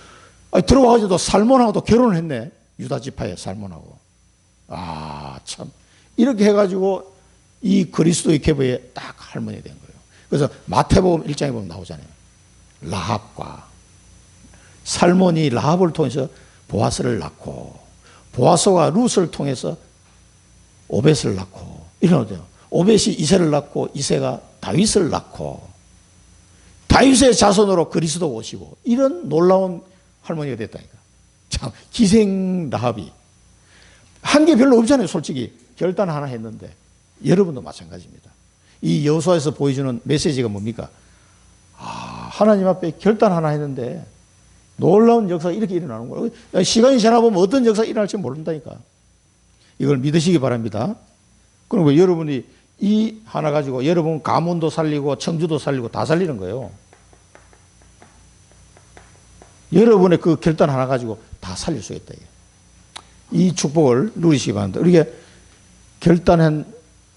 들어와가지고 또 살몬하고 또 결혼을 했네. 유다 지파의 살몬하고. 아, 참. 이렇게 해가지고 이 그리스도의 계보에 딱 할머니 된 거예요. 그래서 마태복음 1장에 보면 나오잖아요. 라합과 살몬이 라합을 통해서 보아스를 낳고, 보아스가 룻을 통해서 오벳을 낳고, 이러거든요. 오벳이 이새를 낳고, 이새가 다윗을 낳고, 다윗의 자손으로 그리스도가 오시고, 이런 놀라운 할머니가 됐다니까. 참 기생 라합이 한 게 별로 없잖아요. 솔직히 결단 하나 했는데 여러분도 마찬가지입니다. 이 여호수아에서 보여주는 메시지가 뭡니까? 하나님 앞에 결단 하나 했는데 놀라운 역사가 이렇게 일어나는 거예요. 시간이 지나보면 어떤 역사가 일어날지 모른다니까. 이걸 믿으시기 바랍니다. 그리고 여러분이 이 하나 가지고 여러분 가문도 살리고 청주도 살리고 다 살리는 거예요. 여러분의 그 결단 하나 가지고 다 살릴 수 있다. 이 축복을 누리시기 바랍니다. 우리가 결단한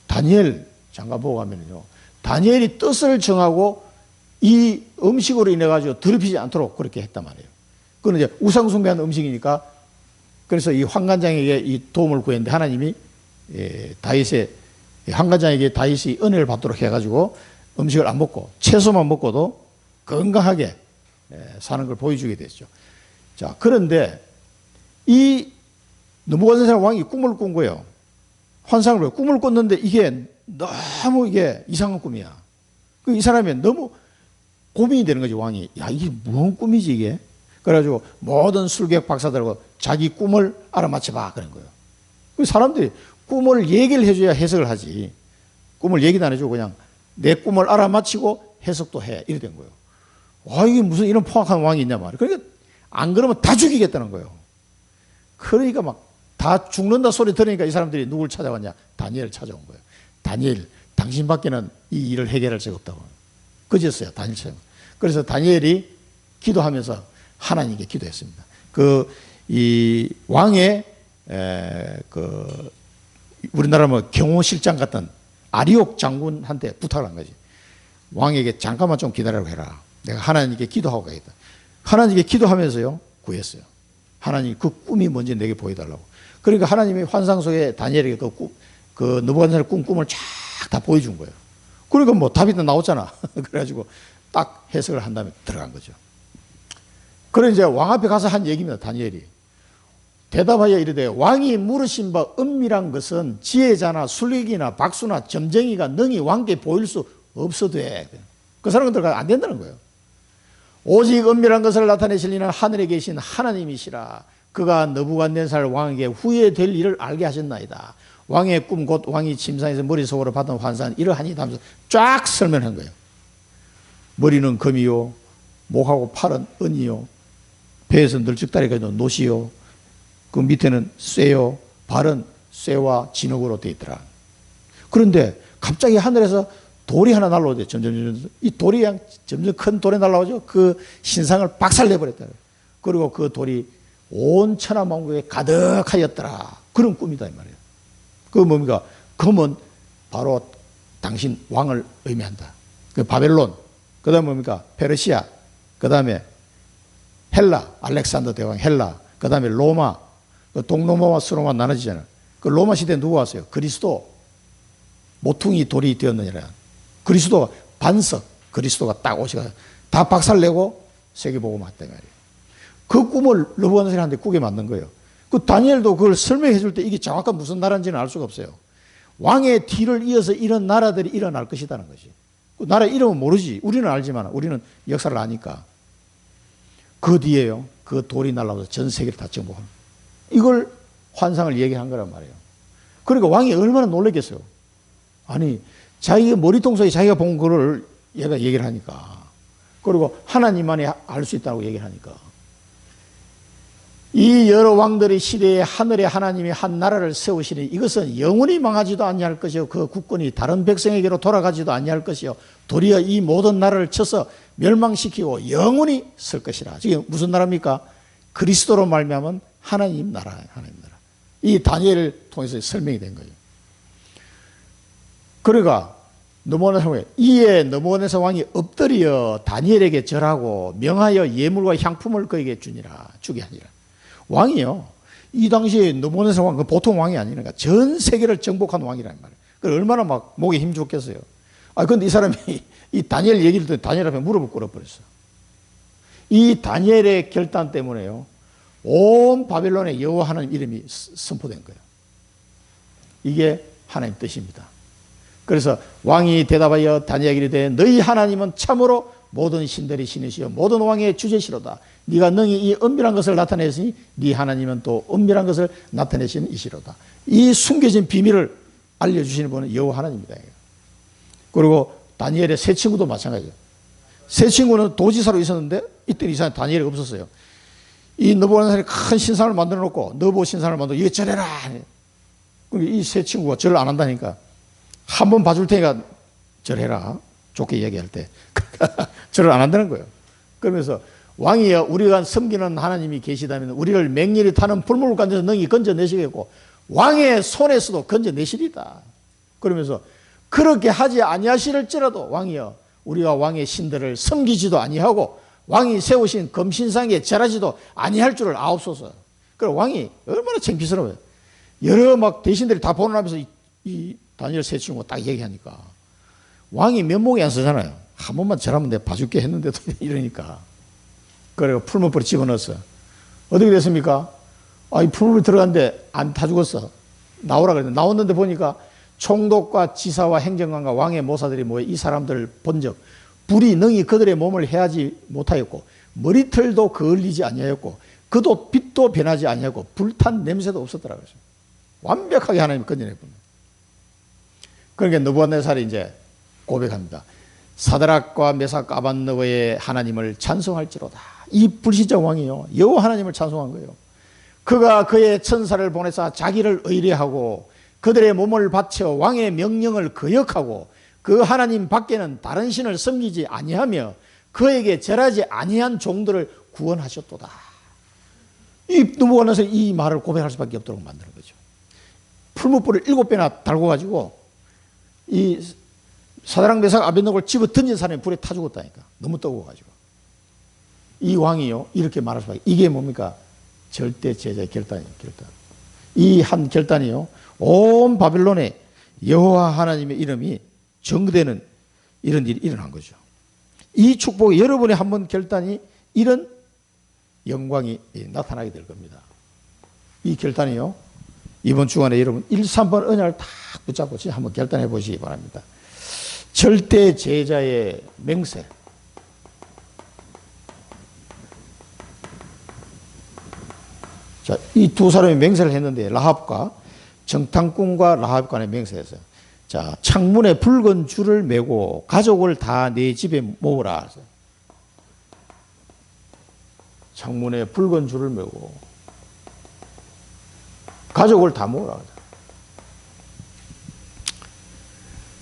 다니엘 장관 보고 가면요. 다니엘이 뜻을 정하고 이 음식으로 인해 가지고 더럽히지 않도록 그렇게 했단 말이에요. 그건 이제 우상숭배하는 음식이니까 그래서 이 환관장에게 이 도움을 구했는데 하나님이 다윗의 환관장에게 다윗이 은혜를 받도록 해가지고 음식을 안 먹고 채소만 먹고도 건강하게 사는 걸 보여주게 됐죠. 자, 그런데 이 느부갓네살 왕이 꿈을 꾼 거예요. 환상을 보여. 꿈을 꿨는데 이게 너무 이게 이상한 꿈이야. 이 사람이 너무 고민이 되는 거지, 왕이. 야, 이게 무슨 꿈이지, 이게? 그래가지고 모든 술객 박사들하고 자기 꿈을 알아맞혀봐. 그런 거예요. 사람들이 꿈을 얘기를 해줘야 해석을 하지. 꿈을 얘기도 안 해주고 그냥 내 꿈을 알아맞히고 해석도 해. 이래 된 거예요. 와, 이게 무슨 이런 포악한 왕이 있냐 말이에요. 그러니까 안 그러면 다 죽이겠다는 거예요. 그러니까 막 다 죽는다 소리 들으니까 이 사람들이 누굴 찾아왔냐? 다니엘을 찾아온 거예요. 다니엘, 당신밖에는 이 일을 해결할 수가 없다고. 그제서야 다니엘처럼. 그래서 다니엘이 기도하면서 하나님께 기도했습니다. 이 왕의 우리나라 뭐 경호실장 같은 아리옥 장군한테 부탁을 한 거지. 왕에게 잠깐만 좀 기다리라고 해라. 내가 하나님께 기도하고 가겠다. 하나님께 기도하면서요 구했어요. 하나님 그 꿈이 뭔지 내게 보여달라고. 그러니까 하나님이 환상 속에 다니엘에게 그 느부갓네살 꿈을 쫙 다 보여준 거예요. 그러니까 뭐 답이 다 나왔잖아. 그래가지고 딱 해석을 한 다음에 들어간 거죠. 그래 이제 왕 앞에 가서 한 얘기입니다. 다니엘이 대답하여 이르되 왕이 물으신 바 은밀한 것은 지혜자나 술객이나 박수나 점쟁이가 능히 왕께 보일 수 없어돼. 그 사람은 들어가 안 된다는 거예요. 오직 은밀한 것을 나타내실 이는 하늘에 계신 하나님이시라. 그가 느부갓네살 왕에게 후에 될 일을 알게 하셨나이다. 왕의 꿈 곧 왕이 침상에서 머릿속으로 받은 환상은 이러하니 하면서 쫙 설명한 거예요. 머리는 금이요, 목하고 팔은 은이요, 배에서 널찍다리가 노시요, 그 밑에는 쇠요, 발은 쇠와 진흙으로 되어 있더라. 그런데 갑자기 하늘에서 돌이 하나 날라오죠. 점점 이 돌이 점점 큰 돌이 날라오죠. 그 신상을 박살내버렸다. 그리고 그 돌이 온 천하만국에 가득하였더라. 그런 꿈이다 이 말이에요. 그 뭡니까? 금은 바로 당신 왕을 의미한다. 그 바벨론, 그 다음에 뭡니까? 페르시아, 그 다음에 헬라, 알렉산더 대왕 헬라, 그 다음에 로마, 그 동로마와 서로마 나눠지잖아요. 그 로마 시대에 누구 왔어요? 그리스도. 모퉁이 돌이 되었느니라. 그리스도가 반석, 그리스도가 딱 오셔서 다 박살내고 세계복음 왔다 말이에요. 그 꿈을 느부갓네살한테 꾸게 만든 거예요. 그 다니엘도 그걸 설명해 줄 때 이게 정확한 무슨 나라인지는 알 수가 없어요. 왕의 뒤를 이어서 이런 나라들이 일어날 것이라는 것이. 그 나라 이름은 모르지. 우리는 알지만 우리는 역사를 아니까. 그 뒤에요. 그 돌이 날아와서 전 세계를 다 정복하는. 이걸 환상을 얘기한 거란 말이에요. 그러니까 왕이 얼마나 놀랐겠어요. 아니 자기 머리통 속에 자기가 본 거를 얘가 얘기를 하니까. 그리고 하나님만이 알 수 있다고 얘기를 하니까. 이 여러 왕들의 시대에 하늘에 하나님이 한 나라를 세우시니 이것은 영원히 망하지도 아니할 것이요 그 국권이 다른 백성에게로 돌아가지도 아니할 것이요 도리어 이 모든 나라를 쳐서 멸망시키고 영원히 쓸 것이라. 지금 무슨 나라입니까? 그리스도로 말미암은 하나님 나라, 하나님 나라. 이 다니엘을 통해서 설명이 된 거예요. 그러니까 느부갓네살 이에 느부갓네살 왕이 엎드려 다니엘에게 절하고 명하여 예물과 향품을 그에게 주게 하니라. 왕이요. 이 당시에 느부갓네살 왕, 보통 왕이 아니니까 전 세계를 정복한 왕이라는 말이에요. 그 얼마나 막 목에 힘 줬겠어요. 근데 이 사람이 이 다니엘 얘기를 듣고 다니엘 앞에 무릎을 꿇어버렸어. 이 다니엘의 결단 때문에요. 온 바벨론의 여호와 하나님 이름이 선포된 거예요. 이게 하나님 뜻입니다. 그래서 왕이 대답하여 다니엘에게 이르되 너희 하나님은 참으로 모든 신들이 신이시여 모든 왕의 주제시로다. 네가 능히 이 은밀한 것을 나타내시니 네 하나님은 또 은밀한 것을 나타내시는 이시로다. 이 숨겨진 비밀을 알려주시는 분은 여호와 하나님입니다. 그리고 다니엘의 세 친구도 마찬가지예요. 세 친구는 도지사로 있었는데 이때 이상하게 다니엘이 없었어요. 이 느부갓네살이 큰 신상을 만들어 놓고 너보 신상을 만들어 이거 절해라. 이 세 친구가 절을 안 한다니까. 한 번 봐줄 테니까 절해라. 좋게 얘기할 때. 절을 안 한다는 거예요. 그러면서 왕이여 우리가 섬기는 하나님이 계시다면 우리를 맹렬히 타는 불물간에서 능히 건져내시겠고 왕의 손에서도 건져내시리다. 그러면서 그렇게 하지 아니하시릴지라도 왕이여 우리가 왕의 신들을 섬기지도 아니하고 왕이 세우신 금신상에 절하지도 아니할 줄을 아옵소서. 그래 왕이 얼마나 창피스러워요. 여러 막 대신들이 다 보는하면서 이 다니엘 세 친구가 딱 얘기하니까 왕이 면목이 안 쓰잖아요. 한 번만 절하면 내가 봐줄게 했는데도 이러니까. 그래서 풀무불에 집어넣었어. 어떻게 됐습니까? 이 풀무불에 들어갔는데 안 타 죽었어. 나오라 그랬는데 나왔는데 보니까 총독과 지사와 행정관과 왕의 모사들이 모여 이 사람들을 본 적 불이 능히 그들의 몸을 해하지 못하였고 머리털도 그을리지 아니하였고 그도 빛도 변하지 아니하고 불탄 냄새도 없었더라고요. 완벽하게 하나님이 건져내버립니다. 그러니까 느부갓네살이 이제 고백합니다. 사드락과 메삭 아벳느고의 하나님을 찬송할지로다. 이 불신자 왕이요 여호와 하나님을 찬송한 거예요. 그가 그의 천사를 보내사 자기를 의뢰하고 그들의 몸을 바쳐 왕의 명령을 거역하고 그 하나님 밖에는 다른 신을 섬기지 아니하며 그에게 절하지 아니한 종들을 구원하셨도다. 이 느부갓네살이 이 말을 고백할 수밖에 없도록 만드는 거죠. 풀무불을 7배나 달고 가지고 이 사드락 메삭 아벳느고를 집어 던진 사람이 불에 타 죽었다니까. 너무 뜨거워가지고. 이 왕이요 이렇게 말할 수밖에. 이게 뭡니까? 절대 제자의 결단이에요. 결단. 이 한 결단이요 온 바빌론에 여호와 하나님의 이름이 정되는 이런 일이 일어난 거죠. 이 축복이 여러분의 한번 결단이 이런 영광이 나타나게 될 겁니다. 이 결단이요 이번 주간에 여러분 1, 3번 언약을 다 붙잡고 한번 결단해 보시기 바랍니다. 절대 제자의 맹세. 자, 이 두 사람이 맹세를 했는데 라합과 정탐꾼과 라합 간의 맹세였어요. 자, 창문에 붉은 줄을 메고 가족을 다 내 집에 모으라. 창문에 붉은 줄을 메고 가족을 다 모으라.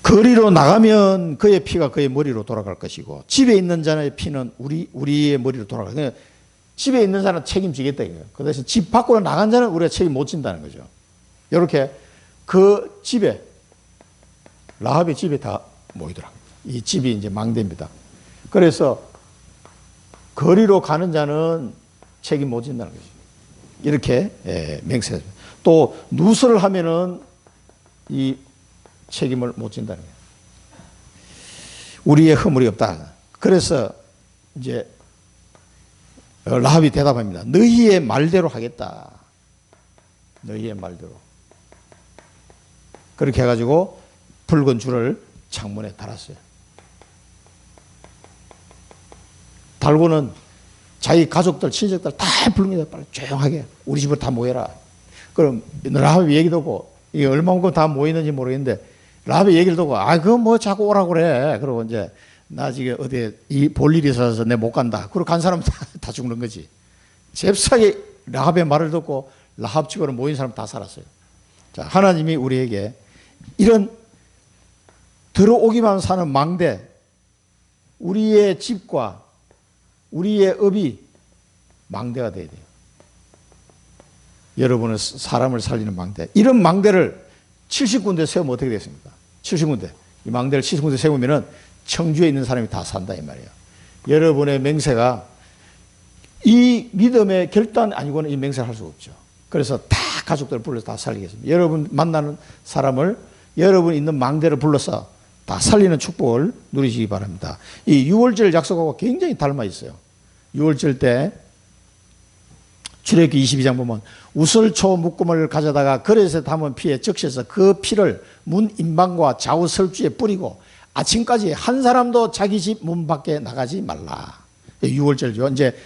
거리로 나가면 그의 피가 그의 머리로 돌아갈 것이고 집에 있는 자의 피는 우리의 머리로 돌아갈 거예요. 집에 있는 자는 책임지겠다 이거예요. 그 대신 집 밖으로 나간 자는 우리가 책임 못 진다는 거죠. 이렇게 그 집에 라합의 집에 다 모이더라. 이 집이 이제 망대입니다. 그래서 거리로 가는 자는 책임 못 진다는 거죠. 이렇게 맹세합니다. 또 누설을 하면은 이 책임을 못 진다는 거예요. 우리의 허물이 없다. 그래서 이제 라합이 대답합니다. 너희의 말대로 하겠다. 너희의 말대로. 그렇게 해가지고 붉은 줄을 창문에 달았어요. 달고는 자기 가족들, 친척들 다 부릅니다. 빨리 조용하게 우리 집으로 다 모여라. 그럼 라합이 얘기 듣고 이게 얼마만큼 다 모이는지 모르겠는데 라합이 얘기를 듣고 그거 뭐 자꾸 오라고 그래. 그러고 이제 나 지금 어디에 볼 일이 있어서 내 못 간다. 그리고 간 사람 다 죽는 거지. 잽싸게 라합의 말을 듣고 라합 집으로 모인 사람 다 살았어요. 자, 하나님이 우리에게 이런 들어오기만 사는 망대, 우리의 집과 우리의 업이 망대가 돼야 돼요. 여러분은 사람을 살리는 망대. 이런 망대를 70군데 세우면 어떻게 되겠습니까? 70군데. 이 망대를 70군데 세우면은 청주에 있는 사람이 다 산다 이 말이에요. 여러분의 맹세가 이 믿음의 결단 아니고는 이 맹세를 할 수가 없죠. 그래서 다 가족들을 불러서 다 살리겠습니다. 여러분 만나는 사람을 여러분 있는 망대를 불러서 다 살리는 축복을 누리시기 바랍니다. 이 6월절 약속하고 굉장히 닮아 있어요. 6월절 때 출애굽기 22장 보면 우슬초 묶음을 가져다가 그릇에 담은 피에 적셔서 그 피를 문 인방과 좌우 설주에 뿌리고 아침까지 한 사람도 자기 집 문 밖에 나가지 말라. 6월절이죠. 이제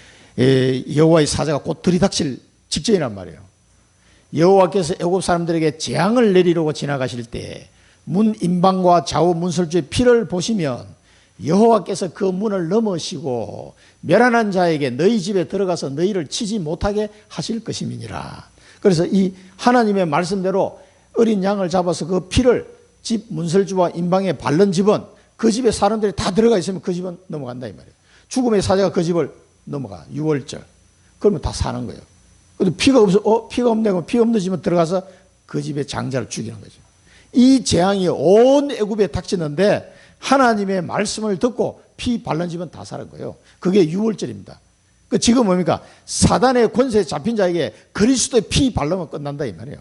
여호와의 사자가 곧 들이닥칠 직전이란 말이에요. 여호와께서 애굽 사람들에게 재앙을 내리려고 지나가실 때 문 임방과 좌우 문설주의 피를 보시면 여호와께서 그 문을 넘으시고 멸하는 자에게 너희 집에 들어가서 너희를 치지 못하게 하실 것임이니라. 그래서 이 하나님의 말씀대로 어린 양을 잡아서 그 피를 집 문설주와 임방에 바른 집은 그 집에 사람들이 다 들어가 있으면 그 집은 넘어간다 이 말이에요. 죽음의 사자가 그 집을 넘어가. 6월절. 그러면 다 사는 거예요. 근데 피가 없어, 피가 없네. 그럼 피 없는 집은 들어가서 그 집의 장자를 죽이는 거죠. 이 재앙이 온 애굽에 닥치는데 하나님의 말씀을 듣고 피 바른 집은 다 사는 거예요. 그게 6월절입니다. 그 지금 뭡니까? 사단의 권세에 잡힌 자에게 그리스도의 피 바르면 끝난다 이 말이에요.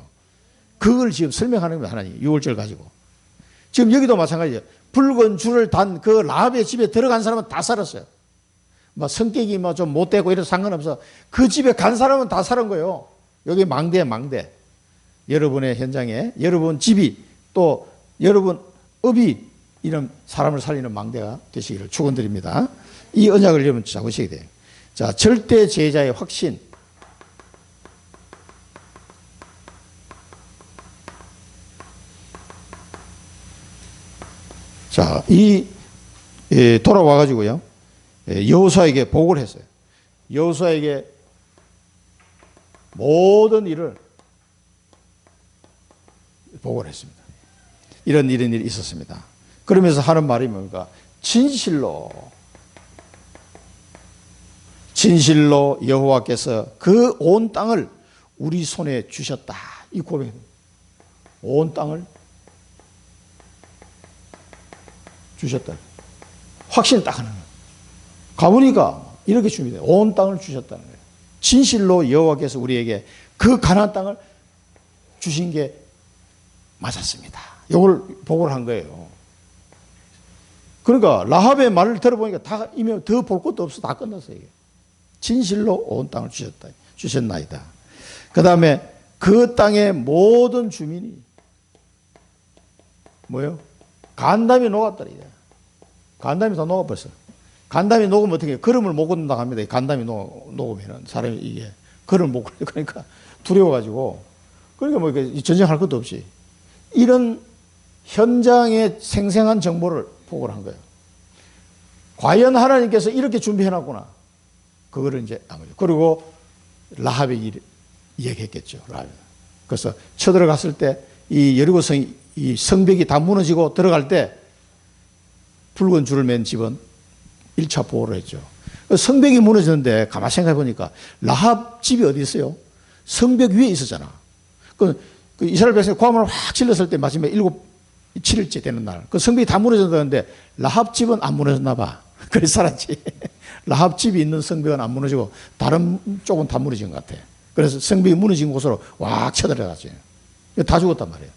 그걸 지금 설명하는 거예요. 하나님 6월절 가지고. 지금 여기도 마찬가지예요. 붉은 줄을 단 그 라합의 집에 들어간 사람은 다 살았어요. 뭐 성격이 뭐 좀 못되고 이래서 상관없어. 그 집에 간 사람은 다 살은 거예요. 여기 망대. 여러분의 현장에 여러분 집이 또 여러분 업이 이런 사람을 살리는 망대가 되시기를 축원드립니다. 이 언약을 여러분 잡으시게 돼요. 자, 절대 제자의 확신. 자, 돌아와 가지고요. 여호수아에게 보고를 했어요. 여호수아에게 모든 일을 보고를 했습니다. 이런 일이 있었습니다. 그러면서 하는 말이 뭡니까? 진실로 여호와께서 그 온 땅을 우리 손에 주셨다. 이 고백입니다. 온 땅을 주셨다. 확신 딱 하는 거예요. 가보니까 이렇게 준비돼요. 온 땅을 주셨다는 거예요. 진실로 여호와께서 우리에게 그 가나안 땅을 주신 게 맞았습니다. 이걸 보고를 한 거예요. 그러니까 라합의 말을 들어보니까 다 이미 더 볼 것도 없어. 다 끝났어요. 이게. 진실로 온 땅을 주셨나이다. 그 다음에 그 땅의 모든 주민이 뭐요? 간담이 녹았더라. 간담이 다 녹아버렸어. 간담이 녹으면 어떻게 해요? 걸음을 못 걷는다고 합니다. 간담이 녹으면 사람이 이게 걸음을 못 걷는 그러니까 두려워가지고 그러니까 뭐 전쟁할 것도 없이 이런 현장의 생생한 정보를 보고를 한 거예요. 과연 하나님께서 이렇게 준비해놨구나. 그거를 이제 아무죠. 그리고 라합의 일 얘기했겠죠. 라합. 그래서 쳐들어갔을 때 이 여리고성 이 성벽이 다 무너지고 들어갈 때 붉은 줄을 맨 집은 1차 보호를 했죠. 성벽이 무너졌는데 가만히 생각해 보니까 라합 집이 어디 있어요? 성벽 위에 있었잖아. 그 이스라엘 백성이 고함을 확 질렀을 때 마지막에 7일째 되는 날. 그 성벽이 다 무너졌다는데 라합 집은 안 무너졌나 봐. 그래서 살았지. 라합 집이 있는 성벽은 안 무너지고 다른 쪽은 다 무너진 것 같아. 그래서 성벽이 무너진 곳으로 확 쳐들어갔지. 다 죽었단 말이에요.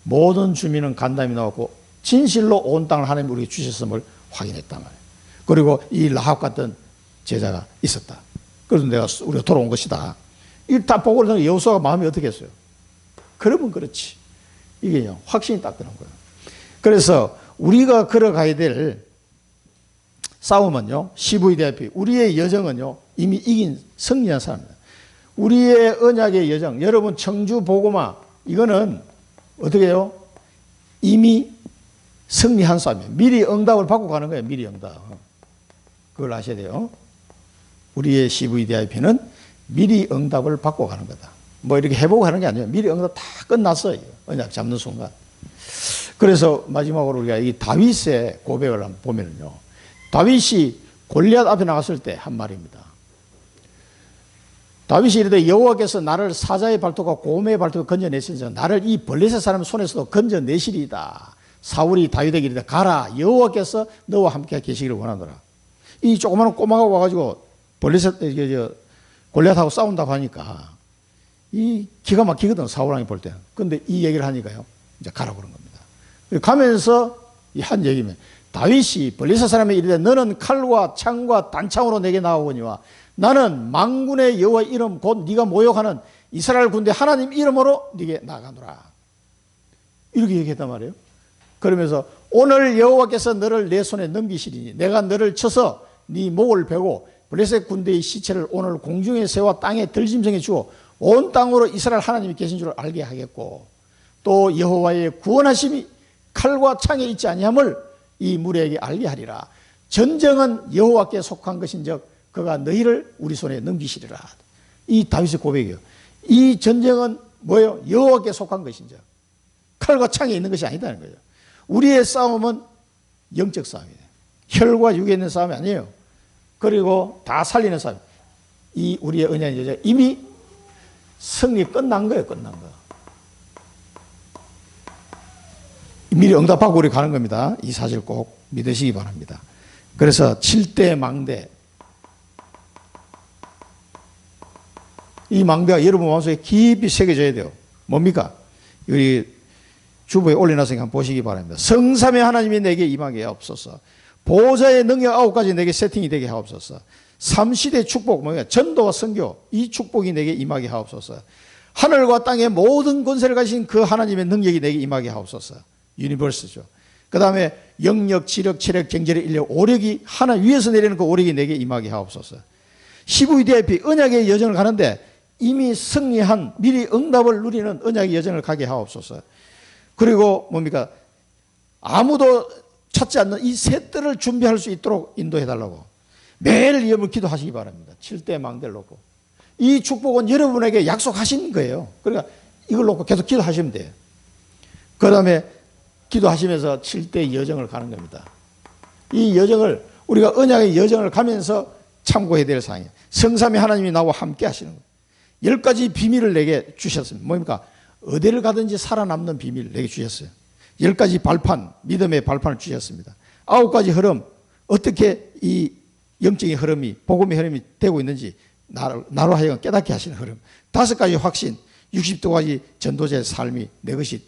모든 주민은 간담이 나왔고 진실로 온 땅을 하나님 우리에게 주셨음을 확인했단 말이에요. 그리고 이 라합 같은 제자가 있었다. 그래서 우리가 돌아온 것이다. 이걸 다 보고 있는 여호수아가 마음이 어떻게 했어요? 그러면 그렇지. 이게요, 확신이 딱 드는 거예요. 그래서 우리가 걸어가야 될 싸움은요, CVDIP, 우리의 여정은요, 이미 이긴 승리한 사람입니다. 우리의 언약의 여정, 여러분 청주 보고마, 이거는 어떻게 해요? 이미 승리한 싸움이에요. 미리 응답을 받고 가는 거예요, 미리 응답. 그걸 아셔야 돼요. 우리의 CVDIP는 미리 응답을 받고 가는 거다. 뭐 이렇게 해보고 하는 게 아니에요. 미리 응답 다 끝났어요. 언약 잡는 순간. 그래서 마지막으로 우리가 이 다윗의 고백을 한번 보면요. 다윗이 골리앗 앞에 나갔을 때 한 말입니다. 다윗이 이르되 여호와께서 나를 사자의 발톱과 곰의 발톱을 건져내시니 나를 이 블레셋 사람 손에서도 건져내시리이다. 사울이 다윗에게 이르되 가라 여호와께서 너와 함께 계시기를 원하노라. 이 조그마한 꼬마가 와가지고 블레셋 골리앗하고 싸운다고 하니까 이 기가 막히거든 사울왕이 볼 때는. 그런데 이 얘기를 하니까요 이제 가라고 그런 겁니다. 가면서 한 얘기면 다윗이 블레셋 사람에게 이르되 너는 칼과 창과 단창으로 내게 나오거니와 나는 만군의 여호와 이름 곧 네가 모욕하는 이스라엘 군대 하나님 이름으로 네게 나가노라. 이렇게 얘기했단 말이에요. 그러면서 오늘 여호와께서 너를 내 손에 넘기시리니 내가 너를 쳐서 네 목을 베고 블레셋 군대의 시체를 오늘 공중의 새와 땅의 들짐승에 주어 온 땅으로 이스라엘 하나님이 계신 줄 알게 하겠고 또 여호와의 구원하심이 칼과 창에 있지 아니함을 이 무리에게 알게 하리라. 전쟁은 여호와께 속한 것인즉 그가 너희를 우리 손에 넘기시리라. 이 다윗의 고백이에요. 이 전쟁은 뭐예요? 여호와께 속한 것인즉 칼과 창에 있는 것이 아니다는 거죠. 우리의 싸움은 영적 싸움이에요. 혈과 육에 있는 싸움이 아니에요. 그리고 다 살리는 싸움. 이 우리의 언약의 여자 이미 승리 끝난 거예요. 끝난 거. 미리 응답하고 우리 가는 겁니다. 이 사실 꼭 믿으시기 바랍니다. 그래서 7대 망대, 이 망대가 여러분 마음속에 깊이 새겨져야 돼요. 뭡니까? 우리 주보에 올려놨으니까 한번 보시기 바랍니다. 성삼의 하나님이 내게 임하게 하옵소서. 보좌의 능력 9가지 내게 세팅이 되게 하옵소서. 삼시대 축복, 뭐야? 전도와 선교, 이 축복이 내게 임하게 하옵소서. 하늘과 땅의 모든 권세를 가진 그 하나님의 능력이 내게 임하게 하옵소서. 유니버스죠. 그 다음에 영력, 지력, 체력, 경제력, 인력, 오력이 하나 위에서 내리는 그 오력이 내게 임하게 하옵소서. CVDIP 언약의 여정을 가는데 이미 승리한 미리 응답을 누리는 언약의 여정을 가게 하옵소서. 그리고 뭡니까? 아무도 찾지 않는 이 새 뜰을 준비할 수 있도록 인도해달라고 매일 여러분 기도하시기 바랍니다. 7대 망대를 놓고. 이 축복은 여러분에게 약속하신 거예요. 그러니까 이걸 놓고 계속 기도하시면 돼요. 그 다음에 기도하시면서 7대 여정을 가는 겁니다. 이 여정을 우리가 언약의 여정을 가면서 참고해야 될 사항이에요. 성삼위 하나님이 나와 함께 하시는 거예요. 10가지 비밀을 내게 주셨습니다. 뭡니까? 어디를 가든지 살아남는 비밀을 내게 주셨어요. 10가지 발판, 믿음의 발판을 주셨습니다. 9가지 흐름, 어떻게 이 영적인 흐름이, 복음의 흐름이 되고 있는지 나로 하여금 깨닫게 하시는 흐름. 5가지 확신, 60도까지 전도자의 삶이 내 것이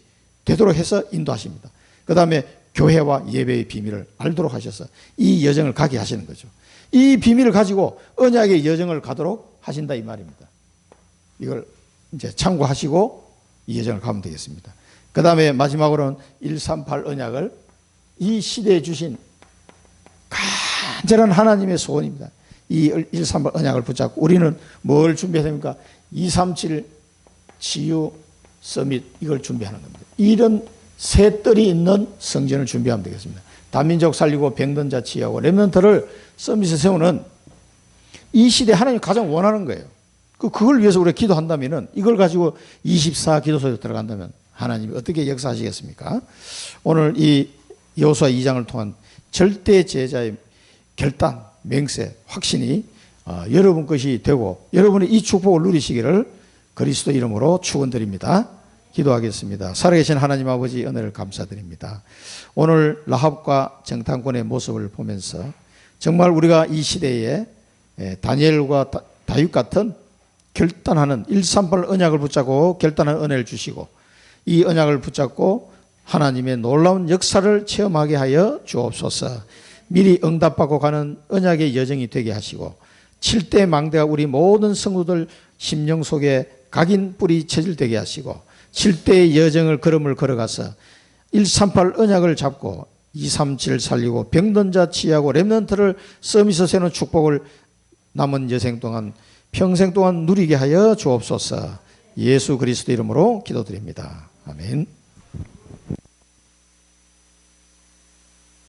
되도록 해서 인도하십니다. 그 다음에 교회와 예배의 비밀을 알도록 하셔서 이 여정을 가게 하시는 거죠. 이 비밀을 가지고 언약의 여정을 가도록 하신다 이 말입니다. 이걸 이제 참고하시고 이 여정을 가면 되겠습니다. 그 다음에 마지막으로는 138 언약을 이 시대에 주신 간절한 하나님의 소원입니다. 이 138 언약을 붙잡고 우리는 뭘 준비해야 됩니까? 237 치유 서밋 이걸 준비하는 겁니다. 이런 새 뜰이 있는 성전을 준비하면 되겠습니다. 다민족 살리고 병든 자 치유하고 렘넌트를 서밋에 세우는 이 시대에 하나님이 가장 원하는 거예요. 그걸 위해서 우리가 기도한다면 이걸 가지고 24 기도소에 들어간다면 하나님이 어떻게 역사하시겠습니까? 오늘 이 여호수아 2장을 통한 절대 제자의 결단, 맹세, 확신이 여러분 것이 되고 여러분이 이 축복을 누리시기를 그리스도 이름으로 축원드립니다. 기도하겠습니다. 살아계신 하나님 아버지 은혜를 감사드립니다. 오늘 라합과 정탐꾼의 모습을 보면서 정말 우리가 이 시대에 다니엘과 다윗 같은 결단하는 138 언약을 붙잡고 결단하는 은혜를 주시고 이 언약을 붙잡고 하나님의 놀라운 역사를 체험하게 하여 주옵소서. 미리 응답받고 가는 언약의 여정이 되게 하시고 7대 망대가 우리 모든 성도들 심령 속에 각인 뿌리 체질되게 하시고 7대의 여정을 걸음을 걸어가서 138 언약을 잡고 237 살리고 병든 자 치유하고 렘넌트를 서밋에 세우는 축복을 남은 여생 동안 평생 동안 누리게 하여 주옵소서. 예수 그리스도 이름으로 기도드립니다. 아멘.